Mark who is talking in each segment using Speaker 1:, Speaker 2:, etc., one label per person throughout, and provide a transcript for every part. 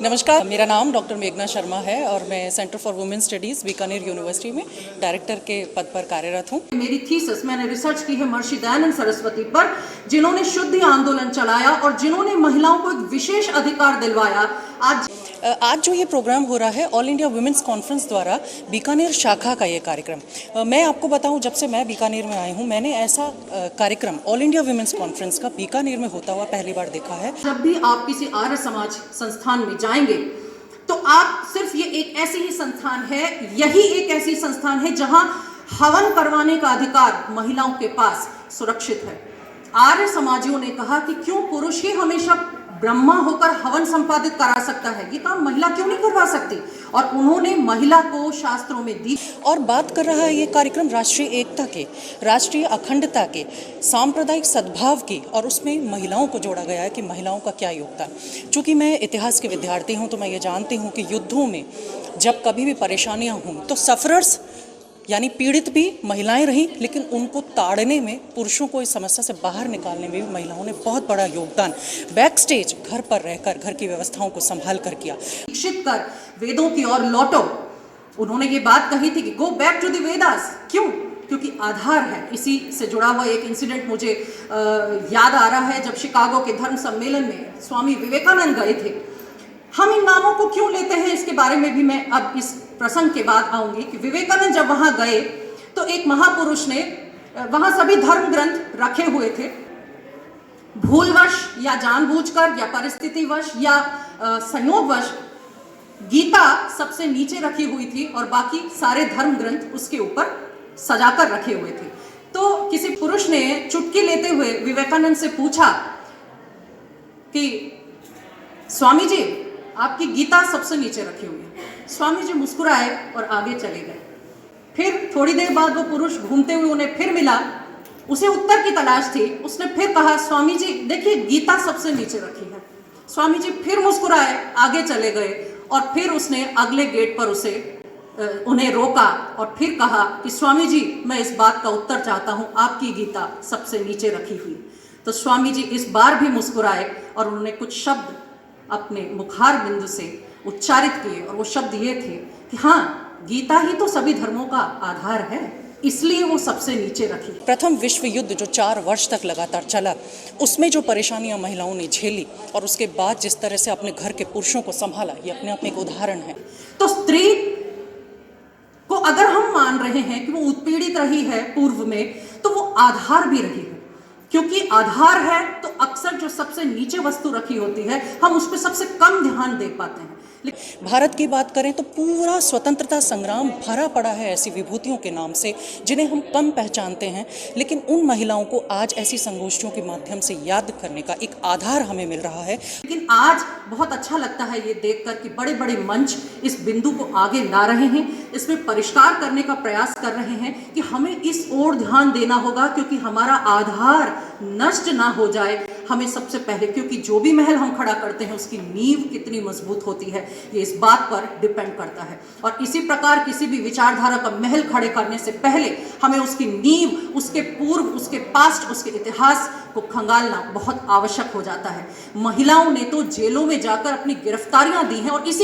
Speaker 1: नमस्कार, मेरा नाम डॉक्टर मेघना शर्मा है और मैं centre for women studies Bikaner university में डायरेक्टर के पद पर कार्यरत हूँ।
Speaker 2: मेरी थीसिस मैंने रिसर्च की है महर्षि दयानंद सरस्वती पर, जिन्होंने शुद्धि आंदोलन चलाया और जिन्होंने महिलाओं को एक विशेष अधिकार दिलवाया।
Speaker 1: आज जो ये प्रोग्राम हो रहा है ऑल इंडिया वुमेन्स कॉन्फ्रेंस द्वारा बीकानेर शाखा का ये कार्यक्रम, मैं आपको बताऊं, जब से मैं बीकानेर में आई हूं मैंने ऐसा कार्यक्रम ऑल इंडिया वुमेन्स कॉन्फ्रेंस का बीकानेर में होता हुआ पहली बार देखा है।
Speaker 2: जब भी आप किसी आर्य समाज संस्थान में जाएंगे तो आप सिर्फ ये एक ऐसी ही संस्थान है, यही एक ऐसी संस्थान है जहां हवन करवाने का अधिकार महिलाओं के पास सुरक्षित है। आर्य समाजियों ने कहा कि क्यों पुरुष ही हमेशा ब्रह्मा होकर हवन संपादित करा सकता है, ये काम महिला क्यों नहीं करवा सकती, और उन्होंने महिला को शास्त्रों में दी।
Speaker 1: और बात कर रहा है ये कार्यक्रम राष्ट्रीय एकता के, राष्ट्रीय अखंडता के, सांप्रदायिक सद्भाव की, और उसमें महिलाओं को जोड़ा गया है कि महिलाओं का क्या योगदान। चूँकि मैं इतिहास के विद्यार्थी हूँ तो मैं ये जानती हूँ कि युद्धों में जब कभी भी परेशानियाँ हों तो सफरर्स यानी पीड़ित भी महिलाएं रहीं, लेकिन उनको ताड़ने में, पुरुषों को इस समस्या से बाहर निकालने में भी महिलाओं ने बहुत बड़ा योगदान बैक स्टेज घर पर रहकर घर की व्यवस्थाओं को संभाल कर किया।
Speaker 2: शिक्षित कर वेदों की ओर लौटो, उन्होंने ये बात कही थी कि go back to the Vedas. क्यों? क्योंकि आधार है। इसी से जुड़ा हुआ एक इंसिडेंट मुझे याद आ रहा है, जब शिकागो के धर्म सम्मेलन में स्वामी विवेकानंद गए थे। हम इन नामों को क्यों लेते हैं, इसके बारे में भी मैं अब इस प्रसंग के बाद आऊंगी कि विवेकानंद जब वहां गए तो एक महापुरुष ने वहां सभी धर्म ग्रंथ रखे हुए थे। भूलवश या जानबूझकर या परिस्थितिवश या संयोगवश गीता सबसे नीचे रखी हुई थी और बाकी सारे धर्म ग्रंथ उसके ऊपर सजाकर रखे हुए थे। तो किसी पुरुष ने चुटकी लेते हुए विवेकानंद से पूछा कि स्वामी जी, आपकी गीता सबसे नीचे रखी हुई है। स्वामी जी मुस्कुराए और आगे चले गए। फिर थोड़ी देर बाद वो पुरुष घूमते हुए उन्हें फिर मिला, उसे उत्तर की तलाश थी। उसने फिर कहा, स्वामी जी देखिए गीता सबसे नीचे रखी है। स्वामी जी फिर मुस्कुराए, आगे चले गए और फिर उसने अगले गेट पर उन्हें रोका और फिर कहा कि स्वामी जी मैं इस बात का उत्तर चाहता हूँ, आपकी गीता सबसे नीचे रखी हुई। तो स्वामी जी इस बार भी मुस्कुराए और उन्होंने कुछ शब्द अपने मुखार बिंदु से उच्चारित किए और वो शब्द ये थे कि हाँ, गीता ही तो सभी धर्मों का आधार है, इसलिए वो सबसे नीचे रखी।
Speaker 1: प्रथम विश्व युद्ध जो 4 वर्ष तक लगातार चला, उसमें जो परेशानियां महिलाओं ने झेली और उसके बाद जिस तरह से अपने घर के पुरुषों को संभाला, ये अपने आप में एक उदाहरण है।
Speaker 2: तो स्त्री को अगर हम मान रहे हैं कि वो उत्पीड़ित रही है पूर्व में, तो वो आधार भी रही है, क्योंकि आधार है तो अक्सर जो सबसे नीचे वस्तु रखी होती है हम उस पर सबसे कम ध्यान दे पाते हैं।
Speaker 1: भारत की बात करें तो पूरा स्वतंत्रता संग्राम भरा पड़ा है ऐसी विभूतियों के नाम से जिन्हें हम कम पहचानते हैं, लेकिन उन महिलाओं को आज ऐसी संगोष्ठियों के माध्यम से याद करने का एक आधार हमें मिल रहा है।
Speaker 2: लेकिन आज बहुत अच्छा लगता है ये देखकर कि बड़े बड़े मंच इस बिंदु को आगे ला रहे हैं, इसमें परिष्कार करने का प्रयास कर रहे हैं कि हमें इस ओर ध्यान देना होगा, क्योंकि हमारा आधार नष्ट ना हो जाए। हमें सबसे पहले, क्योंकि जो भी महल हम खड़ा करते हैं उसकी नींव कितनी मजबूत होती है ये इस बात पर डिपेंड करता है। और इसी प्रकार किसी भी विचारधारा का महल खड़े करने से पहले हमें उसकी नींव, उसके पूर्व, उसके पास्ट, उसके इतिहास को खंगालना बहुत आवश्यक हो जाता है। महिलाओं ने तो जेलों में जाकर अपनी गिरफ्तारियां दी हैं, और इस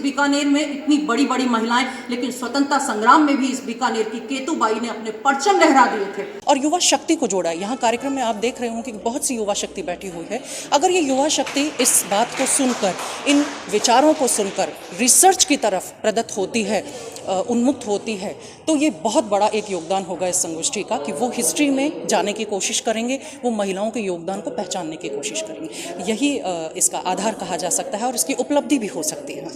Speaker 2: बीकानेर में इतनी बड़ी बड़ी महिलाएं, लेकिन स्वतंत्रता संग्राम में भी इस बीकानेर की केतुबाई ने अपने परचम लहरा दिए थे।
Speaker 1: और युवा शक्ति को जोड़ा। यहाँ कार्यक्रम में आप देख रहे होंगे कि बहुत सी युवा शक्ति बैठी हुई है। अगर ये युवा शक्ति इस बात को सुनकर, इन विचारों को सुनकर रिसर्च की तरफ प्रदत्त होती है, उन्मुक्त होती है, तो ये बहुत बड़ा एक योगदान होगा इस संगोष्ठी का कि वो हिस्ट्री में जाने की कोशिश करेंगे, वो महिलाओं के योगदान को पहचानने की कोशिश करेंगे। यही इसका आधार कहा जा सकता है और इसकी उपलब्धि भी हो सकती है।